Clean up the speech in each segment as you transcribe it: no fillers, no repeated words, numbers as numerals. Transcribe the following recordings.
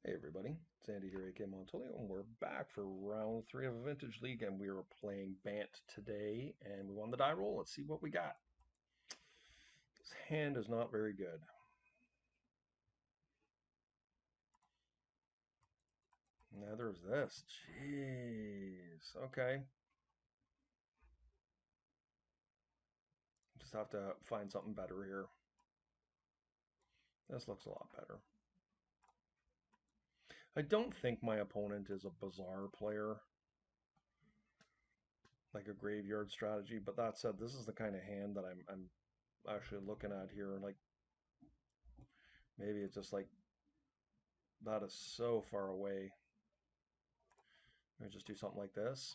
Hey everybody, it's Andy here, aka Montolio, and we're back for round 3 of a Vintage League, and we are playing Bant today, and we won the die roll. Let's see what we got. This hand is not very good. Now there's this. Jeez. Okay. Just have to find something better here. This looks a lot better. I don't think my opponent is a bizarre player, like a graveyard strategy, but that said, this is the kind of hand that I'm actually looking at here. Like, maybe it's just like, that is so far away. Let me just do something like this.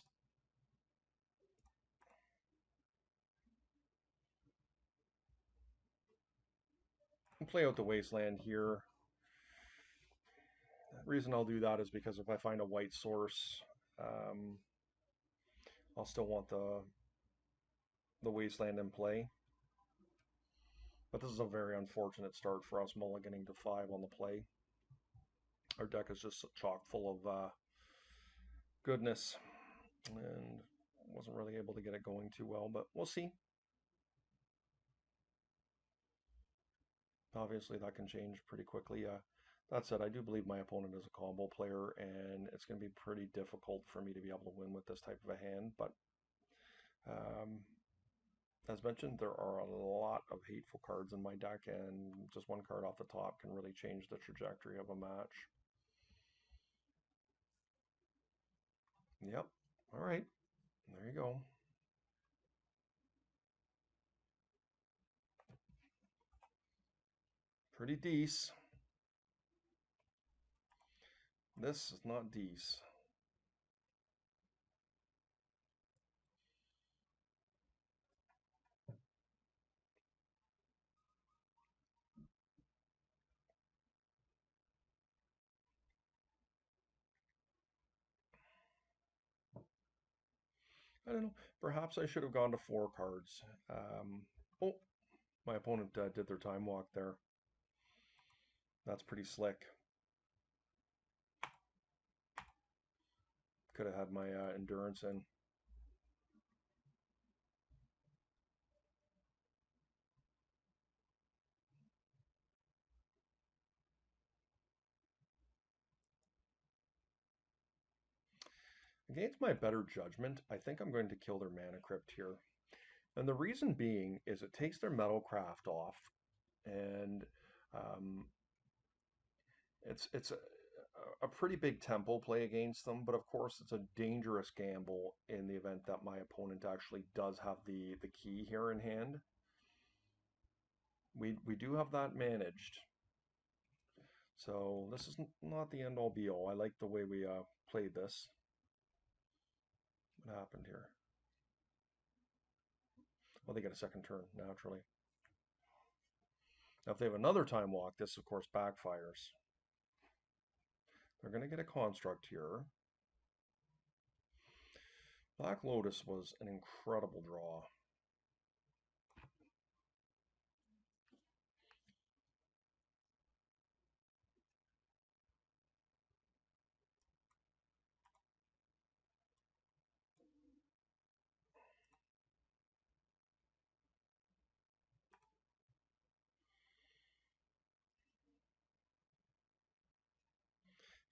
Play out the wasteland here. The reason I'll do that is because if I find a white source, um, I'll still want the wasteland in play. But this is a very unfortunate start for us, mulliganing to 5 on the play. Our deck is just chock full of goodness, and wasn't really able to get it going too well, but we'll see. Obviously, that can change pretty quickly. That said, I do believe my opponent is a combo player, and it's going to be pretty difficult for me to be able to win with this type of a hand, but as mentioned, there are a lot of hateful cards in my deck, and just one card off the top can really change the trajectory of a match. Yep. All right. There you go. Pretty decent. This is not decent. I don't know. Perhaps I should have gone to 4 cards. Oh, my opponent did their time walk there. That's pretty slick. Could have had my endurance in. Against my better judgment, I think I'm going to kill their Mana Crypt here. And the reason being is it takes their Metalcraft off, and um, it's a pretty big tempo play against them, but of course it's a dangerous gamble in the event that my opponent actually does have the key here in hand. We do have that managed. So this is not the end all be all. I like the way we played this. What happened here? Well, they get a second turn, naturally. Now, if they have another time walk, this, of course, backfires. They're going to get a construct here. Black Lotus was an incredible draw.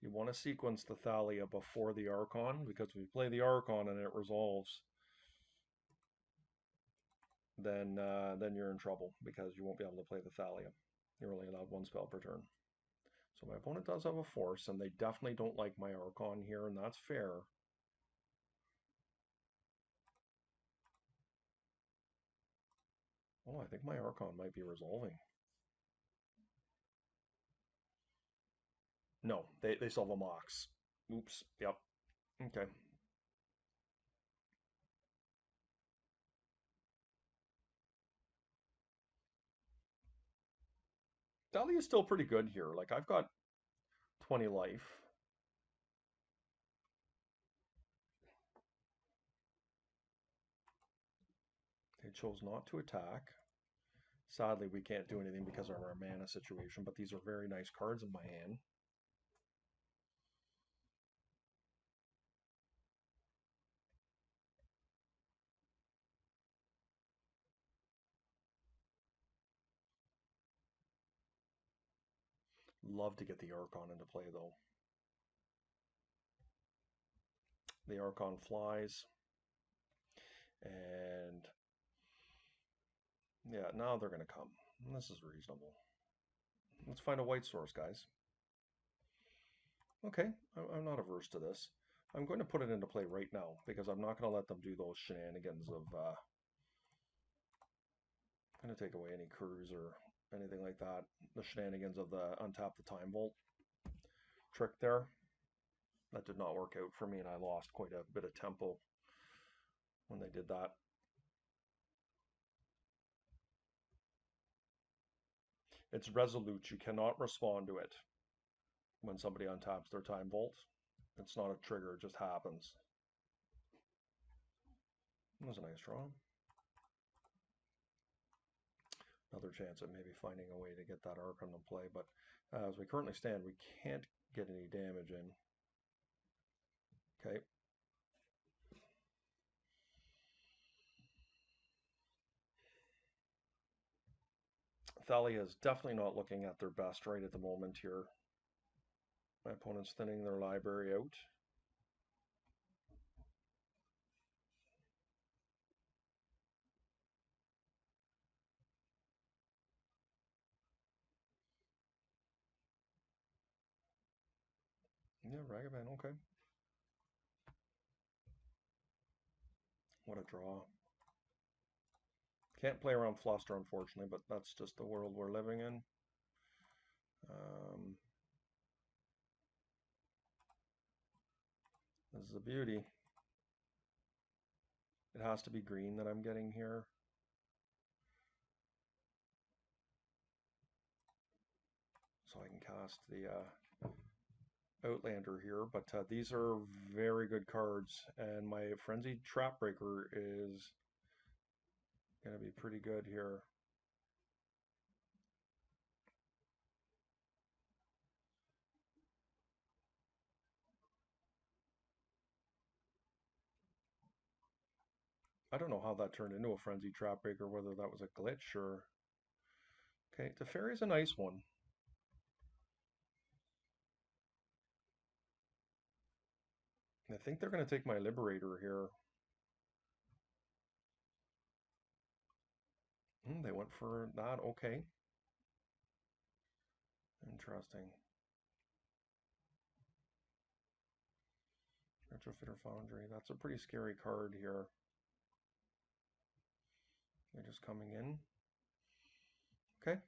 You want to sequence the Thalia before the Archon, because if you play the Archon and it resolves, then you're in trouble, because you won't be able to play the Thalia. You're only allowed 1 spell per turn. So my opponent does have a force, and they definitely don't like my Archon here, and that's fair. Oh, I think my Archon might be resolving. No, they still have a Mox. Oops, yep. Okay. Thalia's still pretty good here. Like, I've got 20 life. They chose not to attack. Sadly, we can't do anything because of our mana situation, but these are very nice cards in my hand. Love to get the Archon into play though. The Archon flies. And yeah, now they're going to come. This is reasonable. Let's find a white source, guys. Okay, I'm not averse to this. I'm going to put it into play right now because I'm not going to let them do those shenanigans of going to take away any crews or anything like that. The shenanigans of the untap the time vault trick there. That did not work out for me, and I lost quite a bit of tempo when they did that. It's resolute. You cannot respond to it when somebody untaps their time vault. It's not a trigger, it just happens. That was a nice draw. Another chance at maybe finding a way to get that Archon to play, but as we currently stand, we can't get any damage in. Okay. Thalia is definitely not looking at their best right at the moment here. My opponent's thinning their library out. Yeah, Ragavan, okay. What a draw. Can't play around Fluster, unfortunately, but that's just the world we're living in. This is a beauty. It has to be green that I'm getting here. So I can cast the Outlander here, but these are very good cards, and my Frenzied Trapbreaker is going to be pretty good here. I don't know how that turned into a Frenzied Trapbreaker, whether that was a glitch or... Okay, Teferi's a nice one. I think they're going to take my Liberator here. They went for that, okay. Interesting. Retrofitter Foundry, that's a pretty scary card here. They're just coming in. Okay.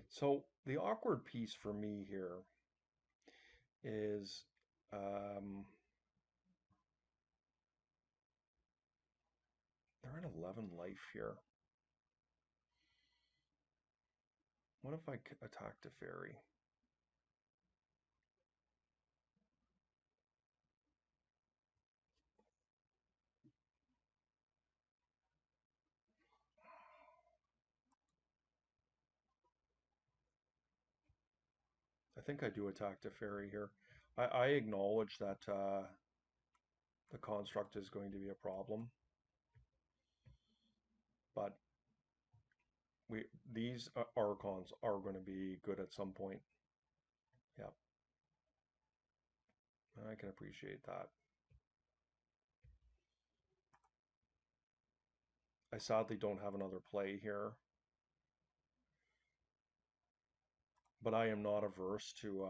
So the awkward piece for me here is they're at 11 life here. What if I attack Teferi? I think I do attack Teferi here. I acknowledge that the construct is going to be a problem, but these Archons are going to be good at some point. Yep, I can appreciate that. I sadly don't have another play here, but I am not averse to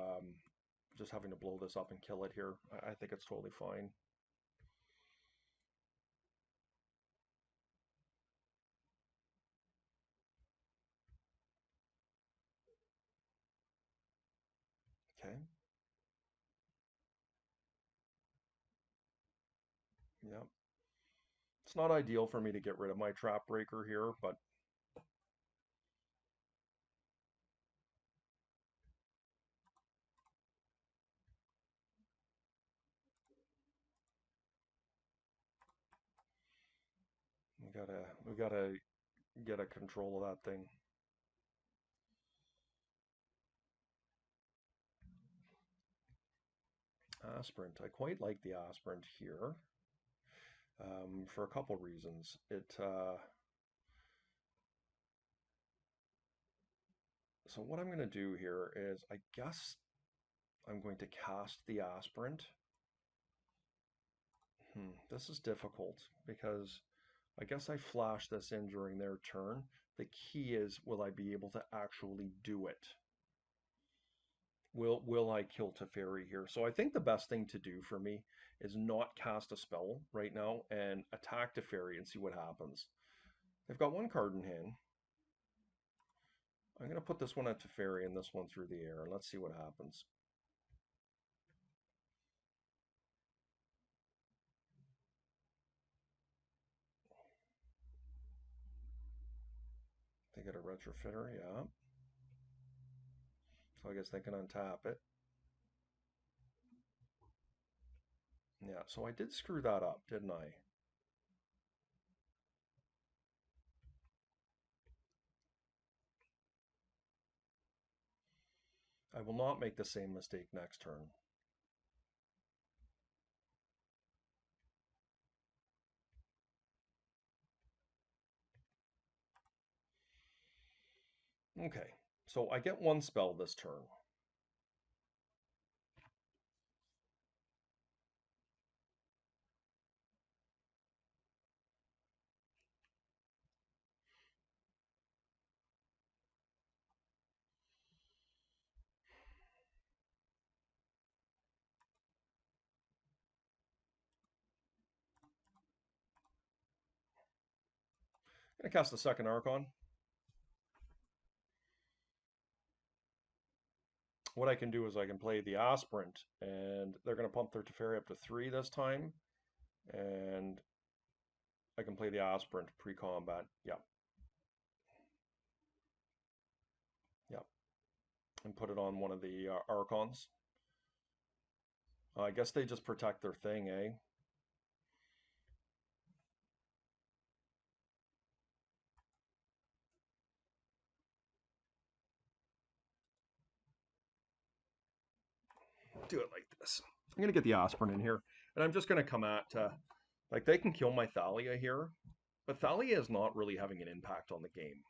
just having to blow this up and kill it here. I think it's totally fine. Okay. Yep. It's not ideal for me to get rid of my trap breaker here, but we gotta get a control of that thing. Aspirant. I quite like the Aspirant here. for a couple reasons. So what I'm going to do here is, I guess I'm going to cast the aspirant. This is difficult because I guess I flash this in during their turn. The key is, will I be able to actually do it? Will I kill Teferi here? So I think the best thing to do for me is not cast a spell right now and attack Teferi and see what happens. They've got one card in hand. I'm going to put this one at Teferi and this one through the air, and let's see what happens. They get a Retrofitter, yeah. So I guess they can untap it. Yeah, so I did screw that up, didn't I? I will not make the same mistake next turn. Okay, so I get one spell this turn. I'm going to cast the second Archon. What I can do is I can play the Aspirant, and they're going to pump their Teferi up to 3 this time, and I can play the Aspirant pre-combat. Yep. Yep. And put it on one of the Archons. I guess they just protect their thing, eh? Do it like this. I'm going to get the Aspirant in here, and I'm just going to come at, like, they can kill my Thalia here, but Thalia is not really having an impact on the game.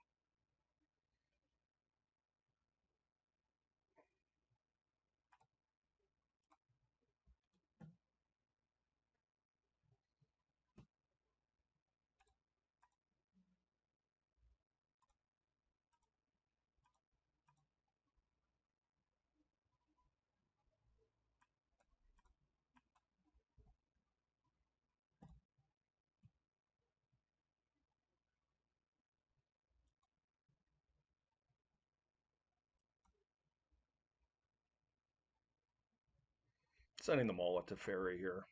Sending them all at Teferi here.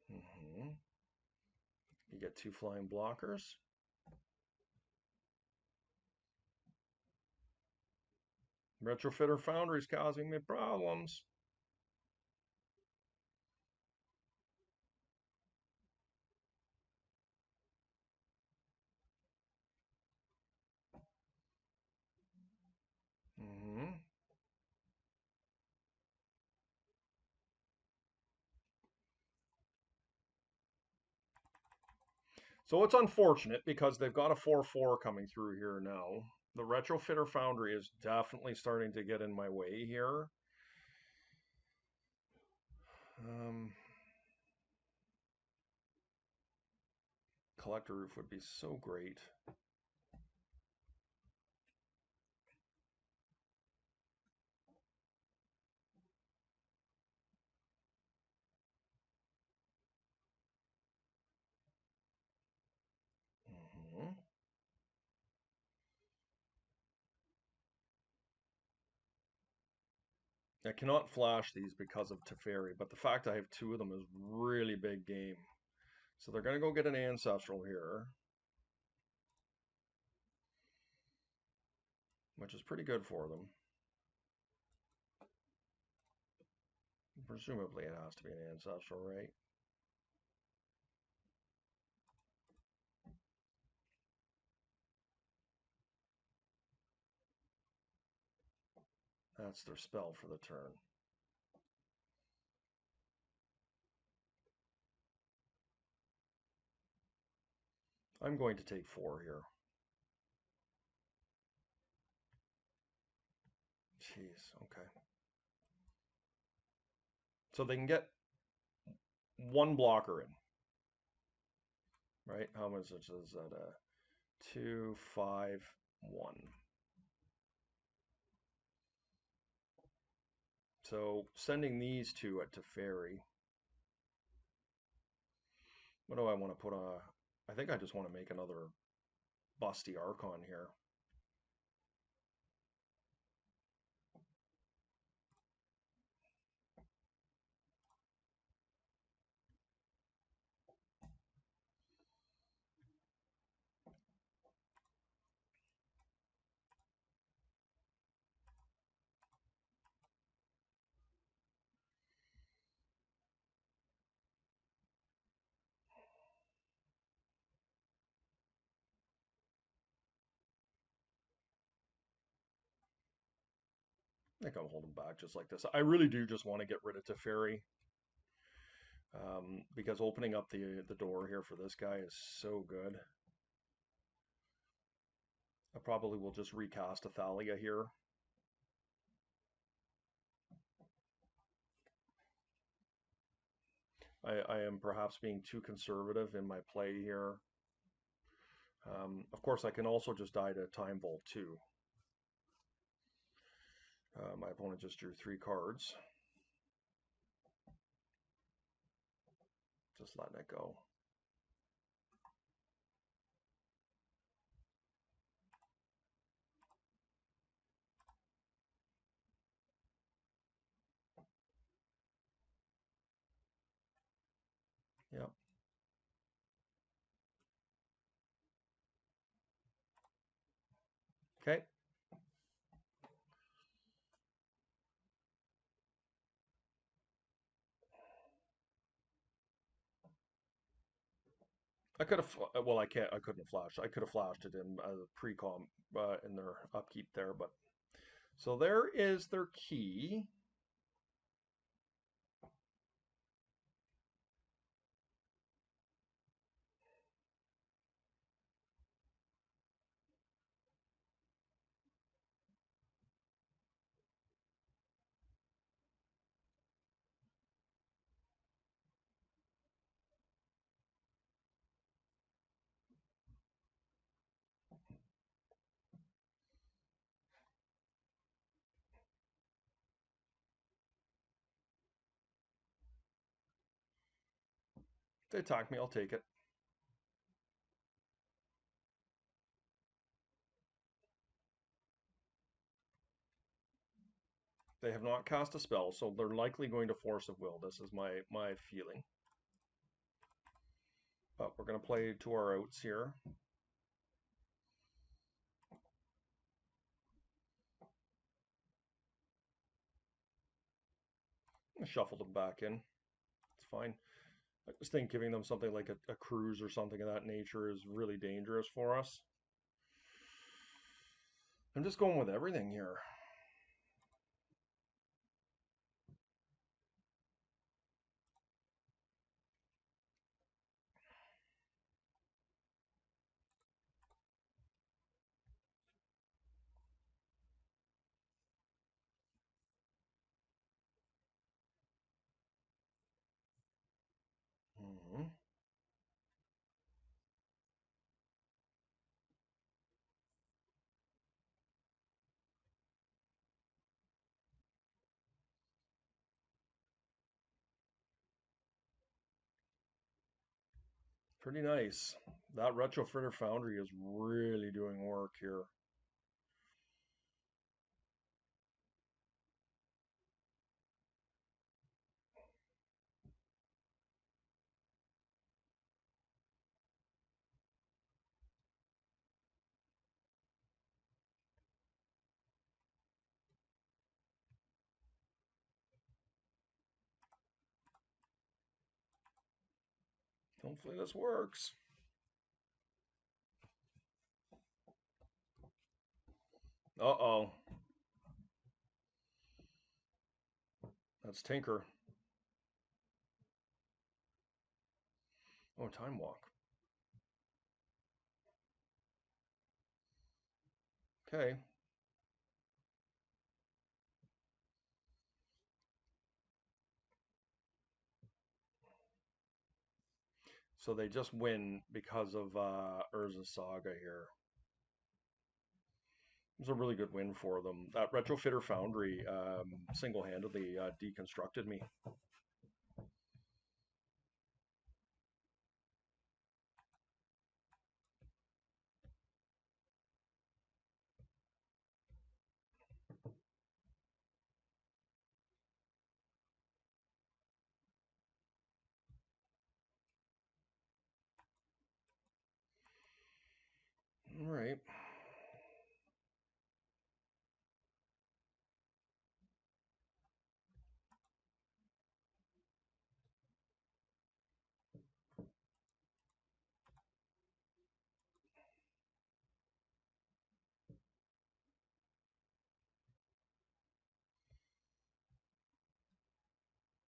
You get 2 flying blockers. Retrofitter Foundry's causing me problems. So it's unfortunate because they've got a 4/4 coming through here now. The Retrofitter Foundry is definitely starting to get in my way here. Collector Roof would be so great. I cannot flash these because of Teferi, but the fact I have 2 of them is really big game. So they're going to go get an Ancestral here, which is pretty good for them. Presumably it has to be an Ancestral, right? That's their spell for the turn. I'm going to take 4 here. Jeez, okay. So they can get 1 blocker in, right? How much is that? 2, 5, 1. So sending these two at Teferi. What do I want to put on? I think I just want to make another busty Archon here. I think I'm holding back just like this. I really do just want to get rid of Teferi. Because opening up the door here for this guy is so good. I probably will just recast Athalia here. I am perhaps being too conservative in my play here. Of course, I can also just die to Time Vault too. My opponent just drew 3 cards. Just letting it go. Yep. Okay. I could have, well, I can't, I couldn't have flashed. I could have flashed it in pre-com in their upkeep there, but so there is their key. They attack me, I'll take it. They have not cast a spell, so they're likely going to Force of Will. This is my feeling. But we're going to play to our outs here. I shuffled them back in. It's fine. I just think giving them something like a cruise or something of that nature is really dangerous for us. I'm just going with everything here. Mm-hmm. Pretty nice. That Retrofitter Foundry is really doing work here. Hopefully this works. Uh-oh. Let's tinker. Oh, time walk. Okay. So they just win because of Urza Saga here. It was a really good win for them. That Retrofitter Foundry single-handedly deconstructed me. All right.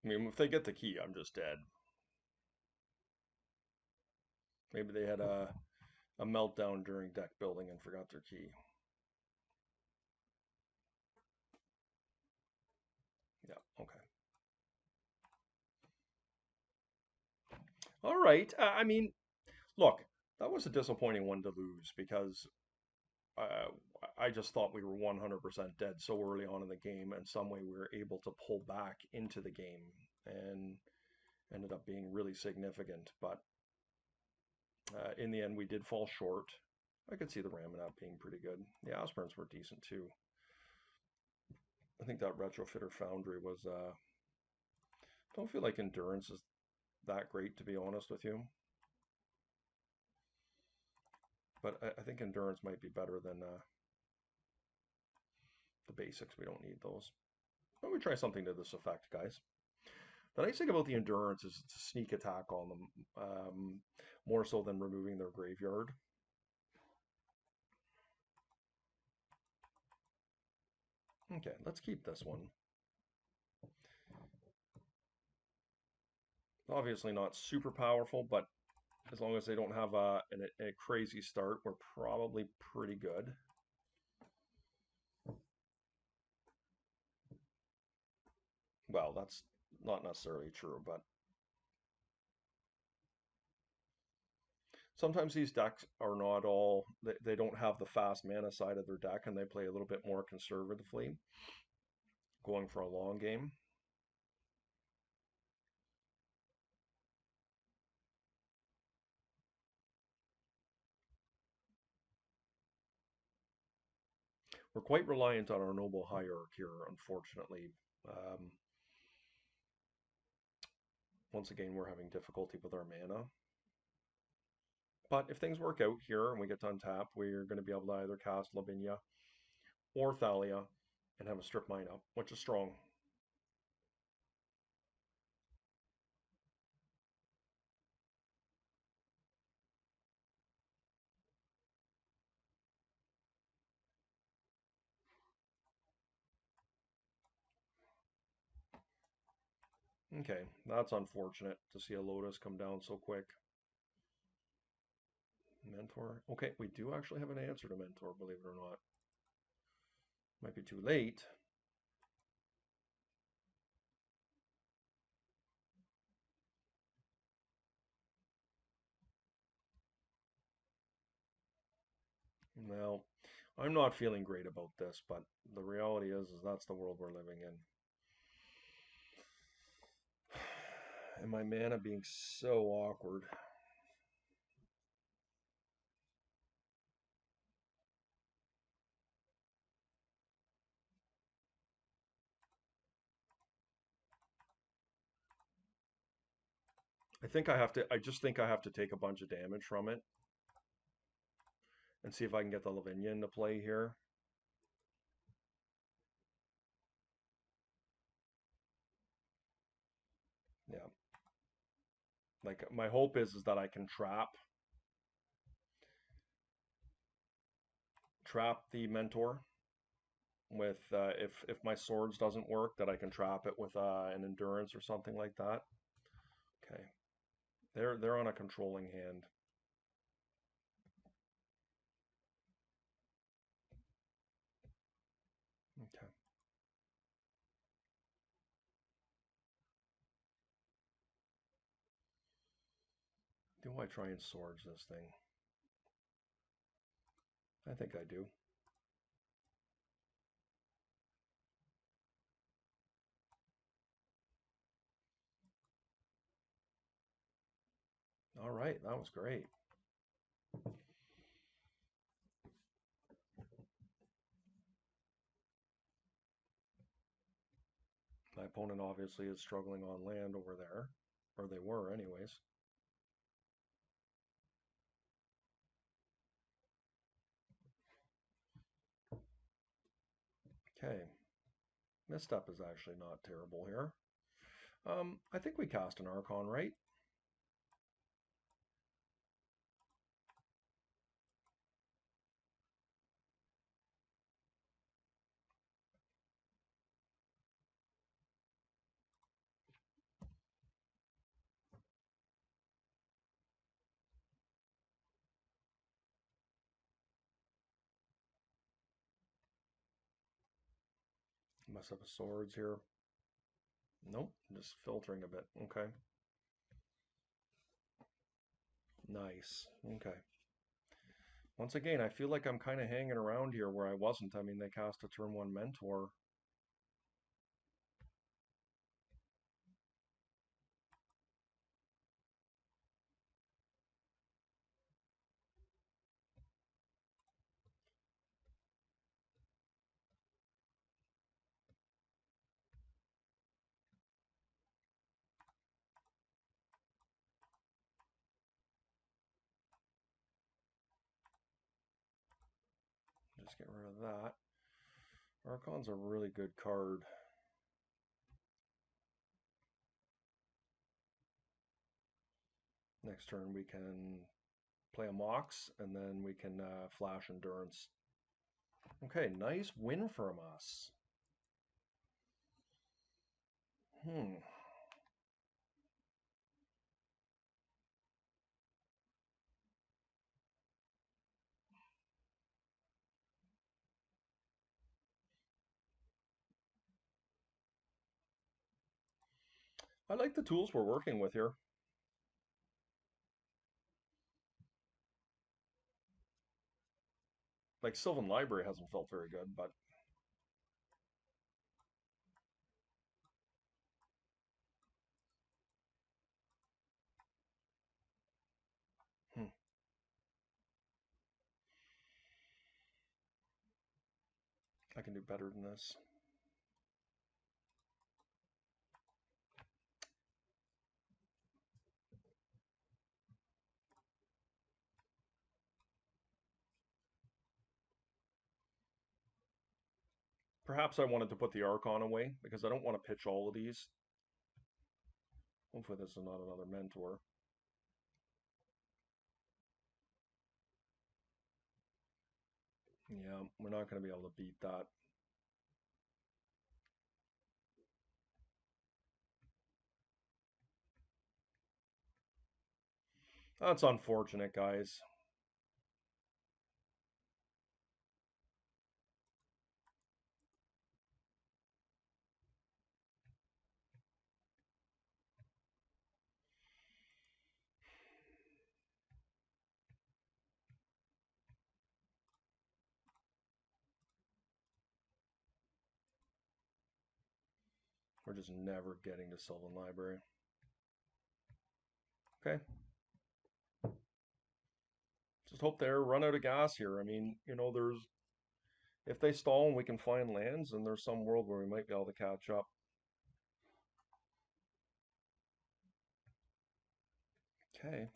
I mean, if they get the key, I'm just dead. Maybe they had a meltdown during deck building and forgot their key. Yeah, okay. All right. I mean, look, that was a disappointing one to lose because uh, I just thought we were 100% dead so early on in the game, and some way we were able to pull back into the game and ended up being really significant. But in the end, we did fall short. I could see the Ramanap being pretty good. The Aspirants were decent too. I think that Retrofitter Foundry was. Don't feel like Endurance is that great, to be honest with you. But I think Endurance might be better than the basics. We don't need those. Let me try something to this effect, guys. The nice thing about the Endurance is it's a sneak attack on them, more so than removing their graveyard. Okay, let's keep this one. Obviously not super powerful, but as long as they don't have a crazy start, we're probably pretty good. Well, that's not necessarily true, but sometimes these decks are not all, they don't have the fast mana side of their deck and they play a little bit more conservatively, going for a long game. We're quite reliant on our Noble Hierarch here, unfortunately. Um, Once again, we're having difficulty with our mana. But if things work out here and we get to untap, we're going to be able to either cast Lavinia or Thalia and have a strip mine up, which is strong. Okay, that's unfortunate to see a Lotus come down so quick. Mentor. Okay, we do actually have an answer to Mentor, believe it or not. Might be too late. Now, I'm not feeling great about this, but the reality is that's the world we're living in. And my mana being so awkward. I just think I have to take a bunch of damage from it and see if I can get the Lavinia into play here. Yeah. Like my hope is that I can trap the Mentor with if my swords doesn't work, that I can trap it with an endurance or something like that. Okay, they're on a controlling hand. Okay. Do I try and swords this thing? I think I do. All right, that was great. My opponent obviously is struggling on land over there, or they were anyways. Okay, misstep is actually not terrible here. I think we cast an Archon, right? Mess up his swords here. Nope, just filtering a bit. Okay. Nice. Okay. Once again, I feel like I'm kind of hanging around here where I wasn't. I mean, they cast a turn one mentor. Just get rid of that. Archon's a really good card. Next turn we can play a Mox, and then we can flash Endurance. Okay, nice win from us. Hmm. I like the tools we're working with here. Like Sylvan Library hasn't felt very good, but hmm, I can do better than this. Perhaps I wanted to put the Archon away because I don't want to pitch all of these. Hopefully this is not another Mentor. Yeah, we're not going to be able to beat that. That's unfortunate, guys. We're just never getting to Sylvan Library. Okay. Just hope they run out of gas here. I mean, there's if they stall and we can find lands, and there's some world where we might be able to catch up. Okay.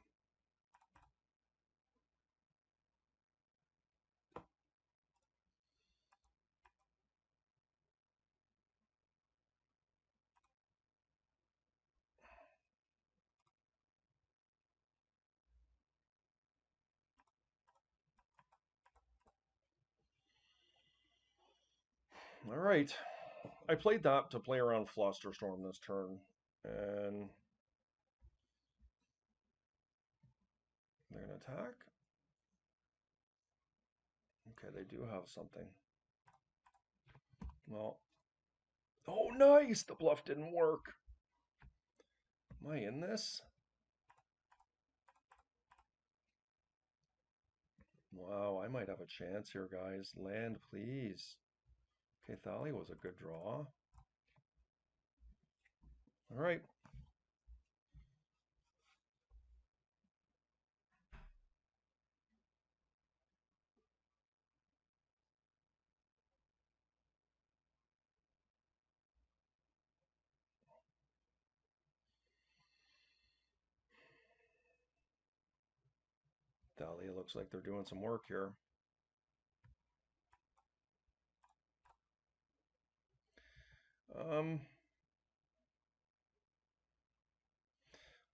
All right. I played that to play around Flusterstorm this turn, and they're going to attack. Okay, they do have something. Well, oh, nice! The bluff didn't work. Am I in this? Wow, I might have a chance here, guys. Land, please. Okay, Thalia was a good draw. All right. Thalia looks like they're doing some work here. Um,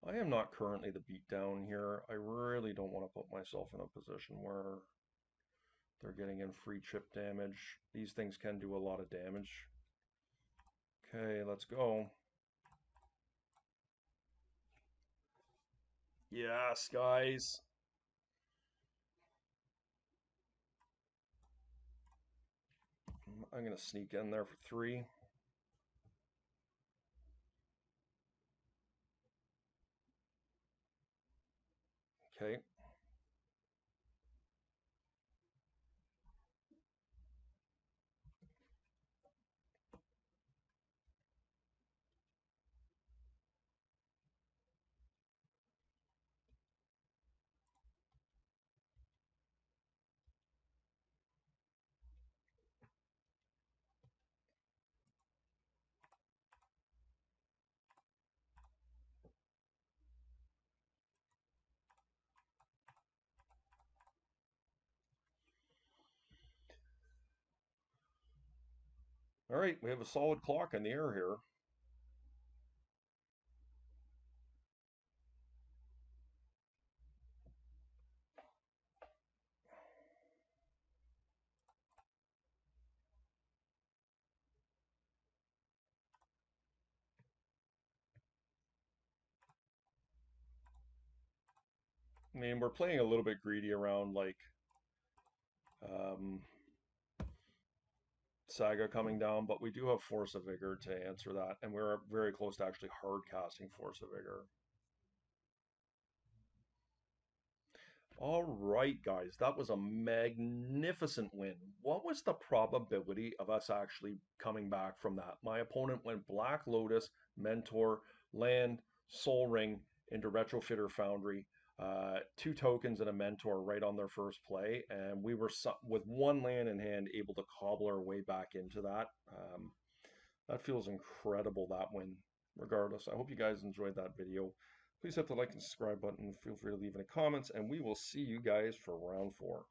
I am not currently the beatdown here. I really don't want to put myself in a position where they're getting in free chip damage. These things can do a lot of damage. Okay, let's go. Yes, guys. I'm going to sneak in there for 3. Okay. All right, we have a solid clock in the air here. I mean, we're playing a little bit greedy around like um, Saga coming down, but we do have Force of Vigor to answer that, and we're very close to actually hard casting Force of Vigor. All right, guys, that was a magnificent win. What was the probability of us actually coming back from that? My opponent went Black Lotus, Mentor, Land, Soul Ring into Retrofitter Foundry, 2 tokens and a Mentor right on their first play, and we were with 1 land in hand able to cobble our way back into that. That feels incredible, that win. Regardless, I hope you guys enjoyed that video. Please hit the like and subscribe button. Feel free to leave any comments, and we will see you guys for round 4.